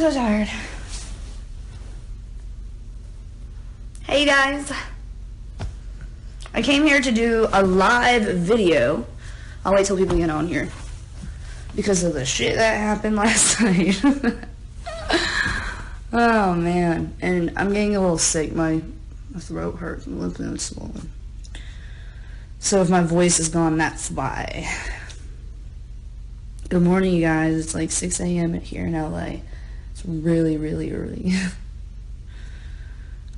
so tired. Hey guys, I came here to do a live video. I'll wait till people get on here because of the shit that happened last night. Oh man, and I'm getting a little sick. My throat hurts, my lymph node's swollen. So if my voice is gone, that's why. Good morning, you guys. It's like 6 a.m. here in LA. It's really, really early.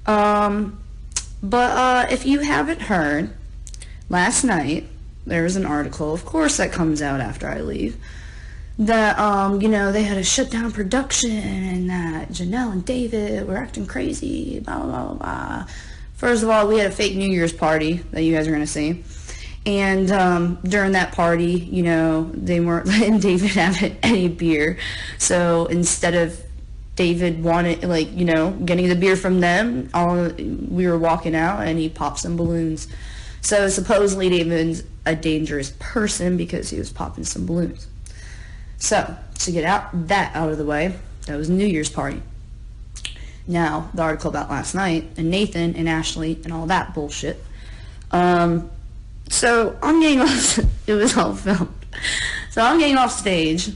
But if you haven't heard, last night there was an article, of course, that comes out after I leave, that you know, they had to shut down production and that Janelle and David were acting crazy, blah blah blah blah. First of all, we had a fake New Year's party that you guys are gonna see, and during that party, you know, they weren't letting David have any beer. So instead of David wanted, like, you know, getting the beer from them, we were walking out and he popped some balloons. So supposedly David's a dangerous person because he was popping some balloons. So to get that out of the way, that was New Year's party. Now the article about last night and Nathan and Ashley and all that bullshit. So I'm getting off. It was all filmed. So I'm getting off stage,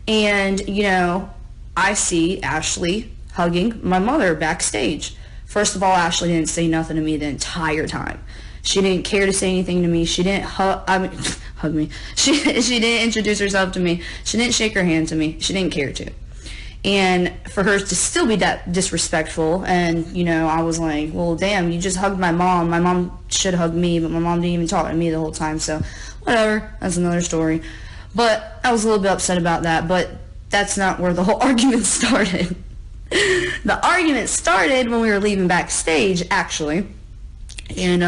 and you know, I see Ashley hugging my mother backstage. First of all, Ashley didn't say nothing to me the entire time. She didn't care to say anything to me. She didn't hug me. She didn't introduce herself to me. She didn't shake her hand to me. She didn't care to. And for her to still be that disrespectful, and you know, I was like, well, damn, you just hugged my mom. My mom should hug me, but my mom didn't even talk to me the whole time. So whatever, that's another story. But I was a little bit upset about that, but that's not where the whole argument started. The argument started when we were leaving backstage, actually. And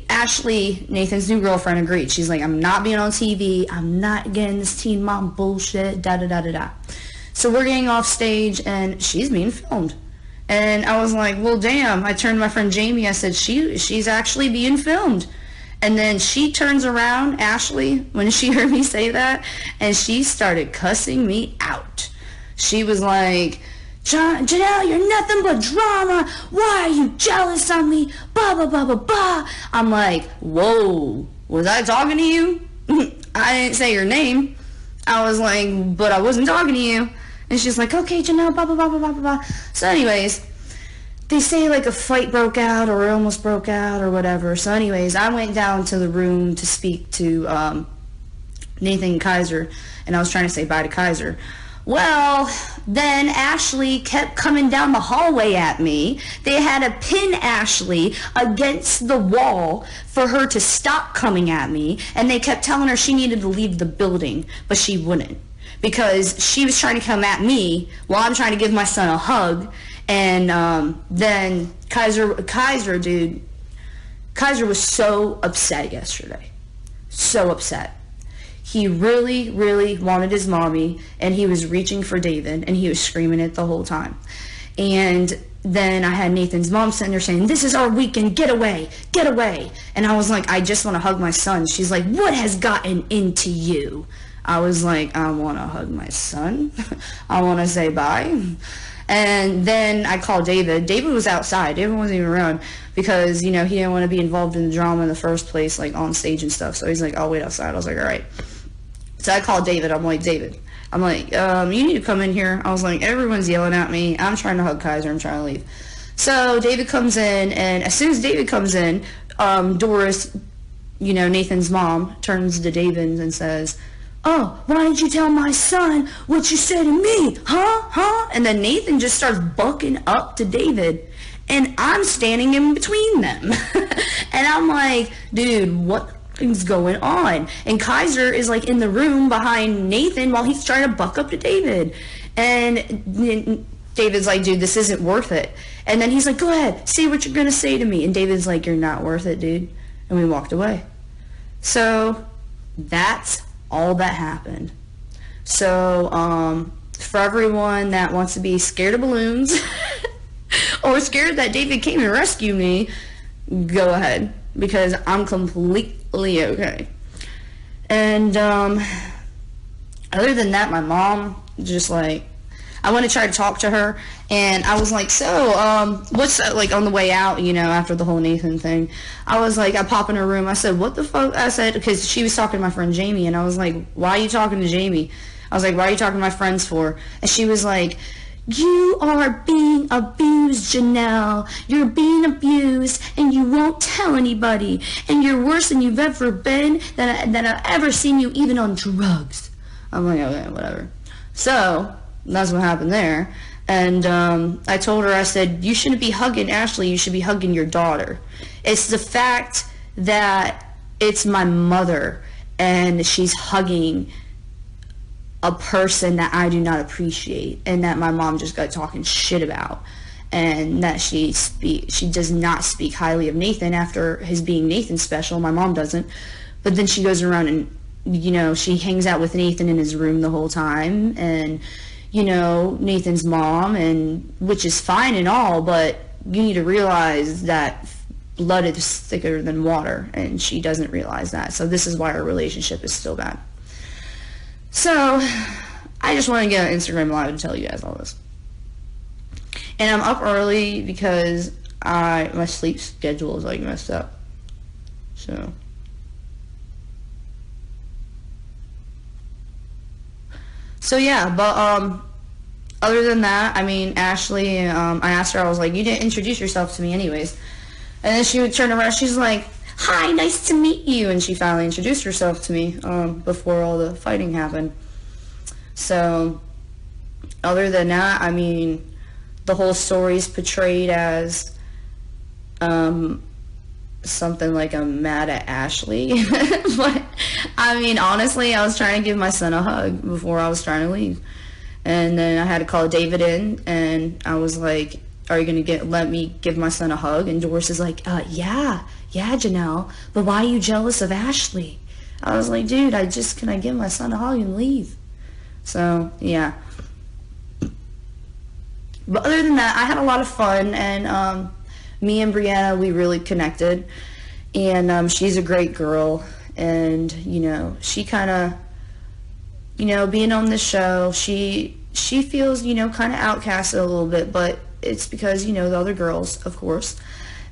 Ashley, Nathan's new girlfriend, agreed. She's like, I'm not being on TV. I'm not getting this teen mom bullshit, da-da-da-da-da. So we're getting off stage, and she's being filmed. And I was like, well, damn. I turned to my friend Jamie. I said, she's actually being filmed. And then she turns around, Ashley, when she heard me say that, and she started cussing me out. She was like, Janelle, you're nothing but drama. Why are you jealous of me? Blah, blah, blah, blah, blah. I'm like, whoa, was I talking to you? I didn't say your name. I was like, but I wasn't talking to you. And she's like, okay, Janelle, blah, blah, blah, blah, blah, blah. So anyways, they say like a fight broke out or almost broke out or whatever. So anyways, I went down to the room to speak to Nathan and Kaiser, and I was trying to say bye to Kaiser. Well, then Ashley kept coming down the hallway at me. They had to pin Ashley against the wall for her to stop coming at me, and they kept telling her she needed to leave the building, but she wouldn't, because she was trying to come at me while I'm trying to give my son a hug. And then Kaiser was so upset yesterday. So upset. He really, really wanted his mommy, and he was reaching for David, and he was screaming it the whole time. And then I had Nathan's mom sitting there saying, this is our weekend, get away, get away. And I was like, I just want to hug my son. She's like, what has gotten into you? I was like, I want to hug my son. I want to say bye. And then I called David. David was outside. David wasn't even around because, you know, he didn't want to be involved in the drama in the first place, like on stage and stuff. So he's like, I'll wait outside. I was like, all right. So I called David. I'm like, David, you need to come in here. I was like, everyone's yelling at me. I'm trying to hug Kaiser. I'm trying to leave. So David comes in, and as soon as David comes in, Doris, you know, Nathan's mom, turns to David and says, oh, why didn't you tell my son what you said to me? Huh? And then Nathan just starts bucking up to David, and I'm standing in between them. And I'm like, dude, what is going on? And Kaiser is like in the room behind Nathan while he's trying to buck up to David. And David's like, dude, this isn't worth it. And then he's like, go ahead, say what you're going to say to me. And David's like, you're not worth it, dude. And we walked away. So that's all that happened. So for everyone that wants to be scared of balloons or scared that David came and rescued me, go ahead, because I'm completely okay. And other than that, my mom just like, I went to try to talk to her, and I was like, so, what's, like, on the way out, you know, after the whole Nathan thing, I was like, I pop in her room, I said, what the fuck, I said, because she was talking to my friend Jamie, and I was like, why are you talking to Jamie? I was like, why are you talking to my friends for? And she was like, you are being abused, Janelle. You're being abused, and you won't tell anybody. And you're worse than you've ever been, than I've ever seen you, even on drugs. I'm like, okay, whatever. So, that's what happened there. And I told her, I said, you shouldn't be hugging Ashley. You should be hugging your daughter. It's the fact that it's my mother, and she's hugging a person that I do not appreciate, and that my mom just got talking shit about, and that she does not speak highly of Nathan after his being Nathan special. My mom doesn't, but then she goes around and, you know, she hangs out with Nathan in his room the whole time, and, you know, Nathan's mom, and which is fine and all, but you need to realize that blood is thicker than water, and she doesn't realize that. So this is why our relationship is still bad. So, I just want to get on Instagram Live to tell you guys all this. And I'm up early because my sleep schedule is like messed up. So yeah, but other than that, I mean, Ashley, I asked her, I was like, you didn't introduce yourself to me anyways. And then she would turn around, she's like, hi, nice to meet you. And she finally introduced herself to me before all the fighting happened. So, other than that, I mean, the whole story is portrayed as something like I'm mad at Ashley. But, I mean, honestly, I was trying to give my son a hug before I was trying to leave. And then I had to call David in, and I was like, are you going to let me give my son a hug? And Doris is like, yeah, Janelle, but why are you jealous of Ashley? I was like, dude, can I give my son a hug and leave? So, yeah. But other than that, I had a lot of fun, and me and Brianna, we really connected, and she's a great girl, and, you know, she kind of, you know, being on this show, she feels, you know, kind of outcasted a little bit, but it's because, you know, the other girls, of course,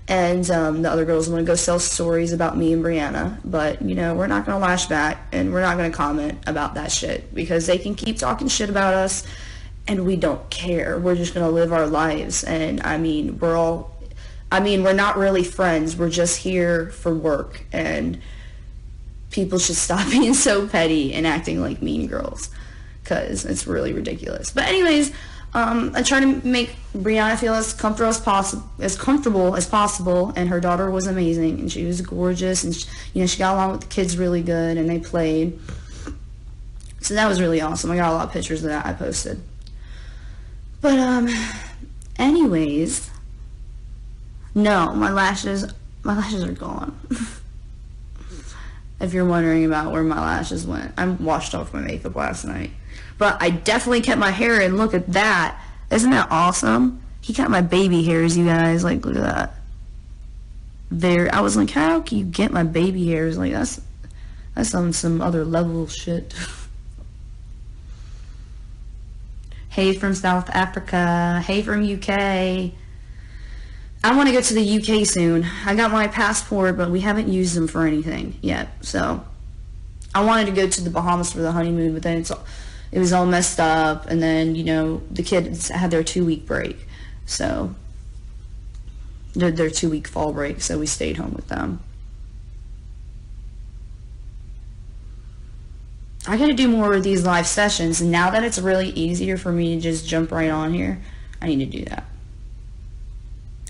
and the other girls want to go sell stories about me and Brianna, but, you know, we're not going to lash back, and we're not going to comment about that shit, because they can keep talking shit about us, and we don't care. We're just going to live our lives, and, I mean, we're not really friends. We're just here for work, and people should stop being so petty and acting like mean girls, because it's really ridiculous. But anyways, I try to make Brianna feel as comfortable as possible, and her daughter was amazing, and she was gorgeous, and she got along with the kids really good, and they played. So that was really awesome. I got a lot of pictures of that I posted. But anyways, no, my lashes are gone. If you're wondering about where my lashes went, I washed off my makeup last night. But I definitely kept my hair in. Look at that. Isn't that awesome? He got my baby hairs, you guys. Like, look at that. There. I was like, how can you get my baby hairs? Like, that's on some other level shit. Hey from South Africa. Hey from UK. I want to go to the UK soon. I got my passport, but we haven't used them for anything yet. So, I wanted to go to the Bahamas for the honeymoon, but then it was all messed up, and then, you know, the kids had their 2-week break, so their 2-week fall break, so we stayed home with them. I gotta do more of these live sessions, and now that it's really easier for me to just jump right on here, I need to do that,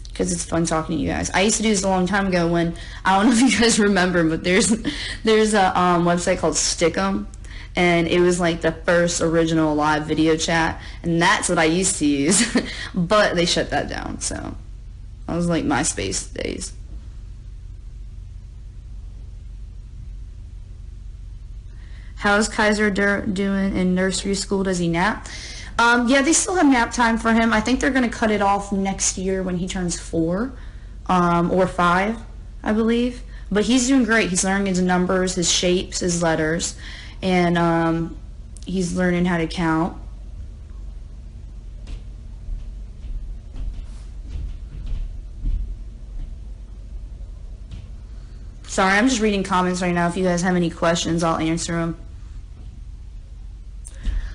because it's fun talking to you guys. I used to do this a long time ago when, I don't know if you guys remember, but there's a website called Stickum, and it was like the first original live video chat, and that's what I used to use. But they shut that down, so I was like MySpace days. How's Kaiser doing in nursery school? Does he nap? Yeah, they still have nap time for him. I think they're going to cut it off next year when he turns 4 or 5, I believe. But he's doing great. He's learning his numbers, his shapes, his letters, and he's learning how to count. Sorry, I'm just reading comments right now. If you guys have any questions, I'll answer them.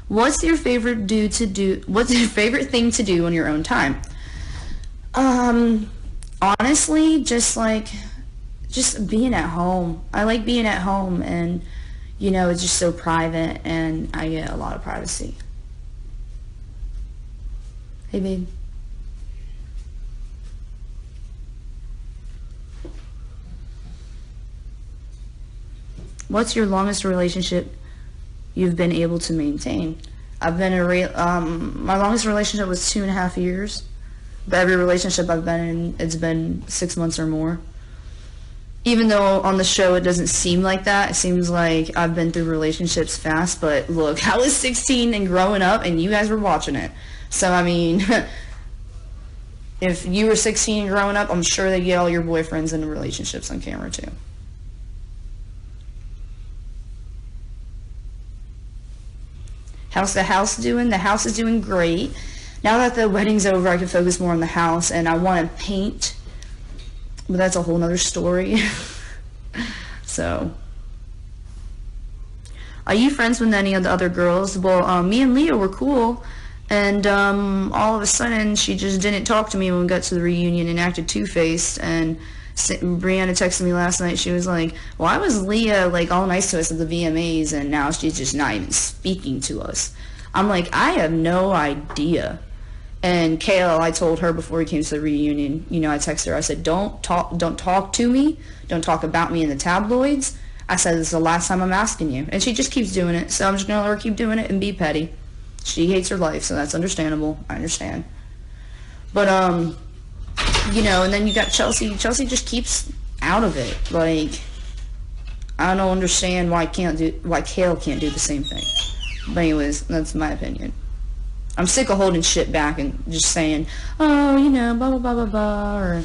What's your favorite What's your favorite thing to do on your own time? Honestly, just being at home. I like being at home, and it's just so private, and I get a lot of privacy. Hey, babe. What's your longest relationship you've been able to maintain? I've been my longest relationship was 2.5 years. But every relationship I've been in, it's been 6 months or more. Even though on the show it doesn't seem like that, it seems like I've been through relationships fast, but look, I was 16 and growing up, and you guys were watching it. So, I mean, if you were 16 and growing up, I'm sure they get all your boyfriends into relationships on camera too. How's the house doing? The house is doing great. Now that the wedding's over, I can focus more on the house, and I want to paint, but that's a whole nother story. So, are you friends with any of the other girls? Well, me and Leah were cool, and all of a sudden, she just didn't talk to me when we got to the reunion and acted two-faced, and Brianna texted me last night. She was like, why was Leah like all nice to us at the VMAs, and now she's just not even speaking to us? I'm like, I have no idea. And Kayla, I told her before we came to the reunion, I texted her, I said, don't talk to me, don't talk about me in the tabloids. I said, this is the last time I'm asking you. And she just keeps doing it, so I'm just going to let her keep doing it and be petty. She hates her life, so that's understandable. I understand. But, and then you got Chelsea. Chelsea just keeps out of it. Like, I don't understand why Kale can't do the same thing. But anyways, that's my opinion. I'm sick of holding shit back and just saying, oh, blah, blah, blah, blah, blah, or,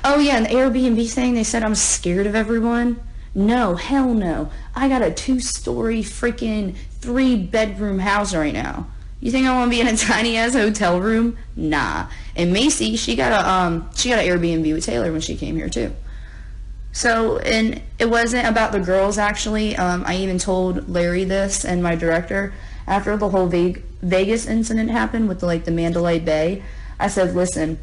oh, yeah, and the Airbnb thing, they said I'm scared of everyone. No, hell no. I got a 2-story freaking 3-bedroom house right now. You think I want to be in a tiny-ass hotel room? Nah. And Macy, she got an Airbnb with Taylor when she came here, too. So, and it wasn't about the girls, actually. I even told Larry this and my director. After the whole Vegas incident happened with the Mandalay Bay, I said, listen,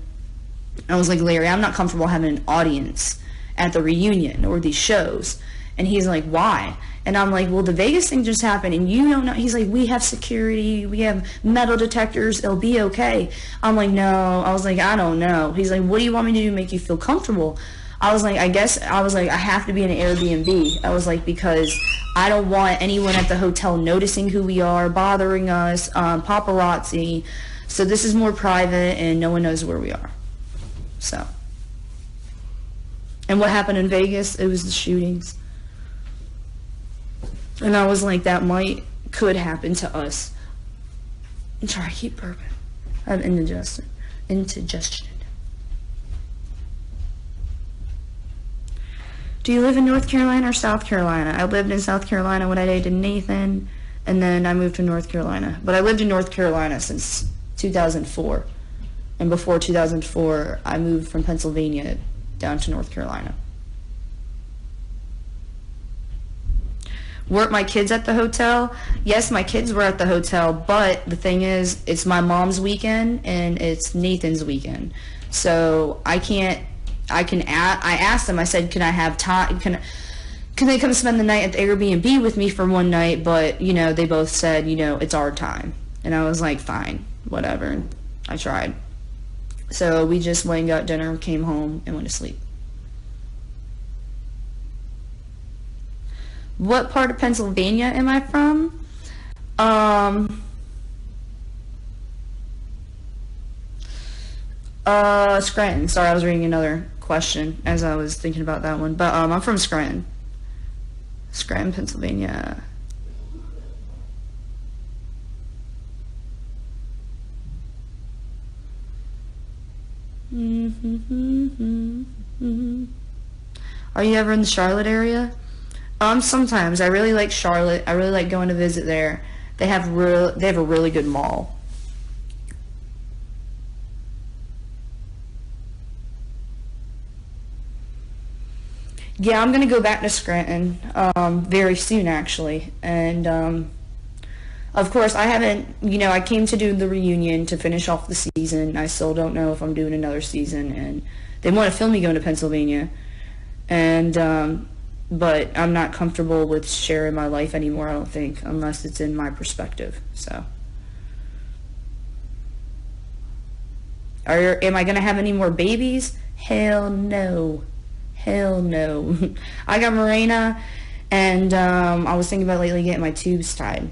I was like, Larry, I'm not comfortable having an audience at the reunion or these shows. And he's like, why? And I'm like, well, the Vegas thing just happened, and you don't know. He's like, we have security, we have metal detectors, it'll be okay. I'm like, no. I was like, I don't know. He's like, what do you want me to do to make you feel comfortable? I was like, I have to be in an Airbnb. I was like, because I don't want anyone at the hotel noticing who we are, bothering us, paparazzi. So this is more private, and no one knows where we are. So. And what happened in Vegas, it was the shootings. And I was like, that could happen to us. I'm sorry, I keep burping. I have indigestion. Do you live in North Carolina or South Carolina? I lived in South Carolina when I dated Nathan, and then I moved to North Carolina. But I lived in North Carolina since 2004. And before 2004, I moved from Pennsylvania down to North Carolina. Weren't my kids at the hotel? Yes, my kids were at the hotel, but the thing is, it's my mom's weekend and it's Nathan's weekend. So I asked them, I said, can I have time, can they come spend the night at the Airbnb with me for one night? But, they both said, it's our time. And I was like, fine, whatever. I tried. So we just went and got dinner, came home, and went to sleep. What part of Pennsylvania am I from? Scranton. Sorry, I was reading another question as I was thinking about that one. But I'm from Scranton. Scranton, Pennsylvania. Are you ever in the Charlotte area? Sometimes. I really like Charlotte. I really like going to visit there. They have a really good mall. Yeah, I'm gonna go back to Scranton very soon, actually, and of course, I haven't. I came to do the reunion to finish off the season. I still don't know if I'm doing another season, and they want to film me going to Pennsylvania, and but I'm not comfortable with sharing my life anymore. I don't think, unless it's in my perspective. So, am I gonna have any more babies? Hell no. Hell no. I got Morena, and I was thinking about lately getting my tubes tied,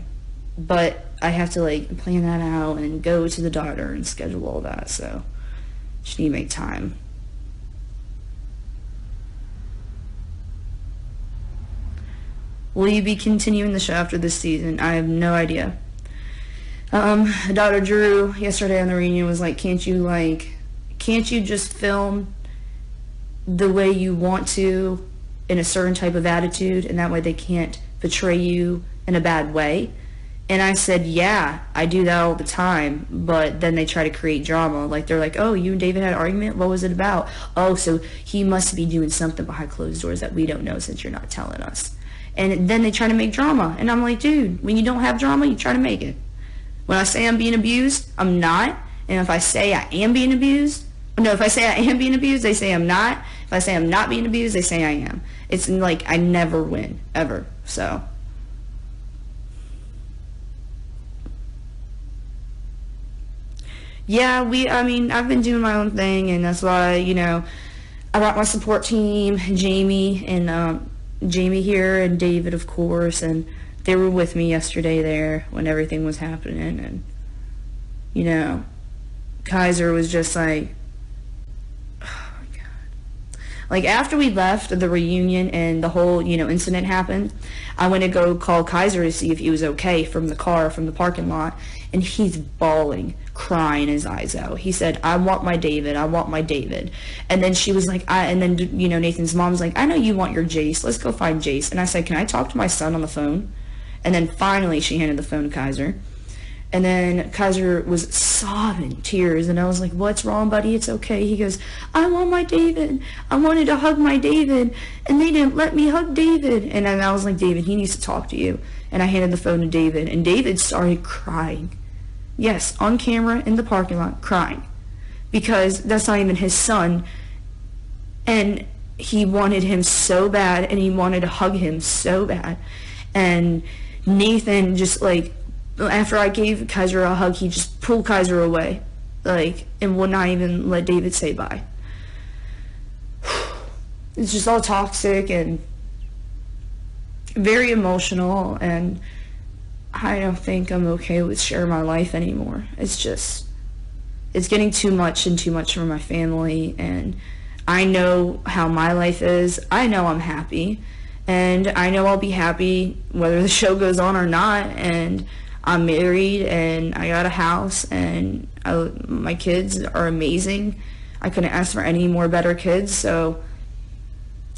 but I have to like plan that out and go to the doctor and schedule all that, so just need to make time. Will you be continuing the show after this season? I have no idea. Dr. Drew yesterday on the reunion was like, can't you just film the way you want to in a certain type of attitude, and that way they can't portray you in a bad way? And I said, yeah, I do that all the time, but then they try to create drama. Like, they're like, oh, you and David had an argument? What was it about? Oh, so he must be doing something behind closed doors that we don't know since you're not telling us. And then they try to make drama. And I'm like, dude, when you don't have drama, you try to make it. When I say I'm being abused, I'm not. And if I say I am being abused, no, if I say I am being abused, they say I'm not. If I say I'm not being abused, they say I am. It's like I never win, ever. So, yeah, I've been doing my own thing, and that's why, I brought my support team, Jamie, and Jamie here, and David, of course, and they were with me yesterday there when everything was happening, and, Kaiser was just like, like, after we left the reunion and the whole, incident happened, I went to go call Kaiser to see if he was okay from the car, from the parking lot, and he's bawling, crying his eyes out. He said, I want my David, I want my David. And then she was like, Nathan's mom's like, I know you want your Jace, let's go find Jace. And I said, can I talk to my son on the phone? And then finally she handed the phone to Kaiser. And then Kaiser was sobbing tears, and I was like, what's wrong, buddy? It's okay. He goes, I want my David. I wanted to hug my David, and they didn't let me hug David. And then I was like, David, he needs to talk to you. And I handed the phone to David, and David started crying. Yes, on camera in the parking lot, crying. Because that's not even his son. And he wanted him so bad, and he wanted to hug him so bad. And Nathan just like, after I gave Kaiser a hug, he just pulled Kaiser away, like, and would not even let David say bye. It's just all toxic and very emotional, and I don't think I'm okay with sharing my life anymore. It's getting too much and too much for my family, and I know how my life is. I know I'm happy, and I know I'll be happy whether the show goes on or not, and I'm married, and I got a house, and my kids are amazing. I couldn't ask for any more better kids, so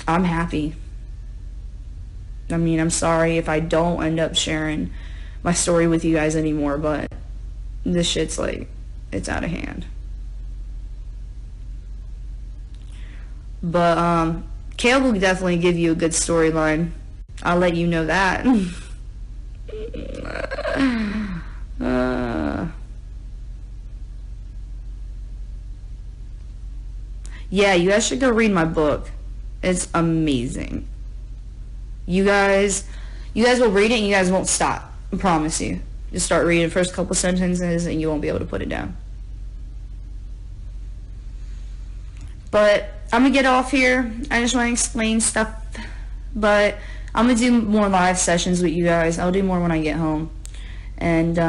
I'm happy. I'm sorry if I don't end up sharing my story with you guys anymore, but this shit's like, it's out of hand. But Caleb will definitely give you a good storyline. I'll let you know that. Yeah, you guys should go read my book. It's amazing. You guys will read it and you guys won't stop. I promise you. Just start reading the first couple sentences and you won't be able to put it down. But I'm gonna get off here. I just want to explain stuff, but I'm gonna do more live sessions with you guys. I'll do more when I get home, and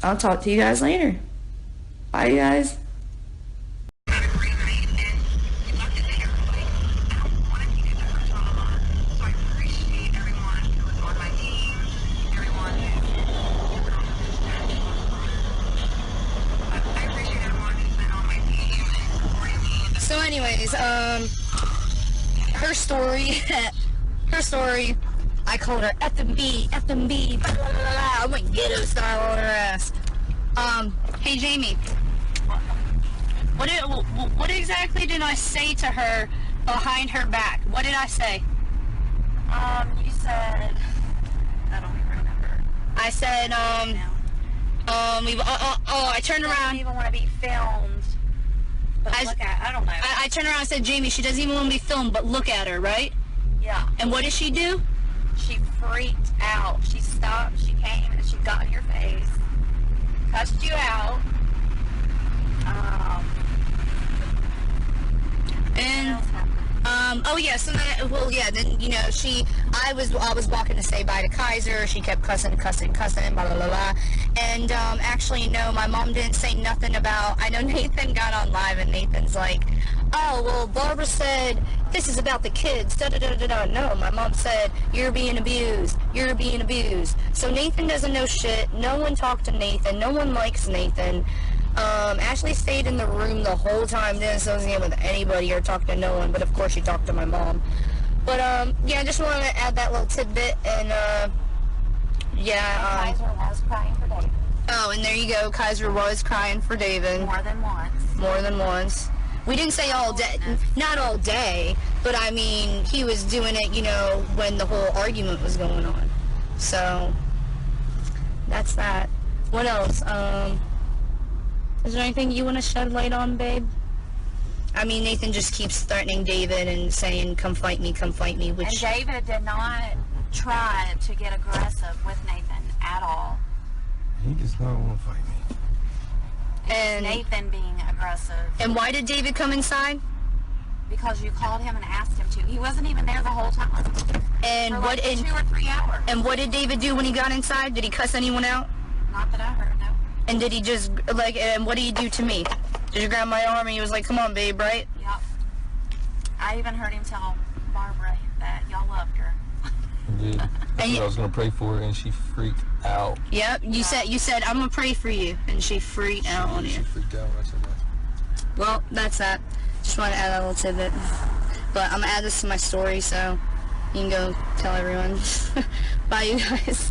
I'll talk to you guys later. Bye, you guys. So anyways, her story, I called her FMB, blah, blah, blah, blah. I went ghetto style on her ass. Hey Jamie, what exactly did I say to her behind her back. What did I say? You said, I don't even remember. I said, I turned around. I don't even want to be filmed. But I don't know. I turned around and said, Jamie, she doesn't even want to be filmed, but look at her, right? Yeah. And what did she do? She freaked out. She stopped, she came, and she got in your face, cussed you out. Oh yeah, so then, then, you know, I was walking to say bye to Kaiser. She kept cussing, blah, blah, blah, blah. And, actually, no, my mom didn't say nothing about, I know Nathan got on live and Nathan's like, oh, well, Barbara said, this is about the kids, da-da-da-da-da. No, my mom said, you're being abused. So Nathan doesn't know shit. No one talked to Nathan. No one likes Nathan. Ashley stayed in the room the whole time, didn't associate with anybody or talk to no one, but of course she talked to my mom. But, yeah, I just wanted to add that little tidbit, and, Kaiser was crying for David. Oh, and there you go, Kaiser was crying for David. More than once. We didn't say all day, not all day, but I mean, he was doing it, you know, when the whole argument was going on. So, that's that. What else? Is there anything you want to shed light on, babe? I mean, Nathan just keeps threatening David and saying, come fight me, which... And David did not try to get aggressive with Nathan at all. He does not want to fight me. And Nathan being aggressive. And why did David come inside? Because you called him and asked him to. He wasn't even there the whole time. And for what? Like 2 or 3 hours. And what did David do when he got inside? Did he cuss anyone out? Not that I heard, no. And did he just, like, and what did he do to me? Did you grab my arm and he was like, come on, babe, right? Yep. I even heard him tell Barbara that y'all loved her. Yeah. I was going to pray for her and she freaked out. Yep. You said, I'm going to pray for you. And she freaked out on you. She freaked out when I said that. Well, that's that. Just want to add that little tidbit. But I'm going to add this to my story, so you can go tell everyone. Bye, you guys.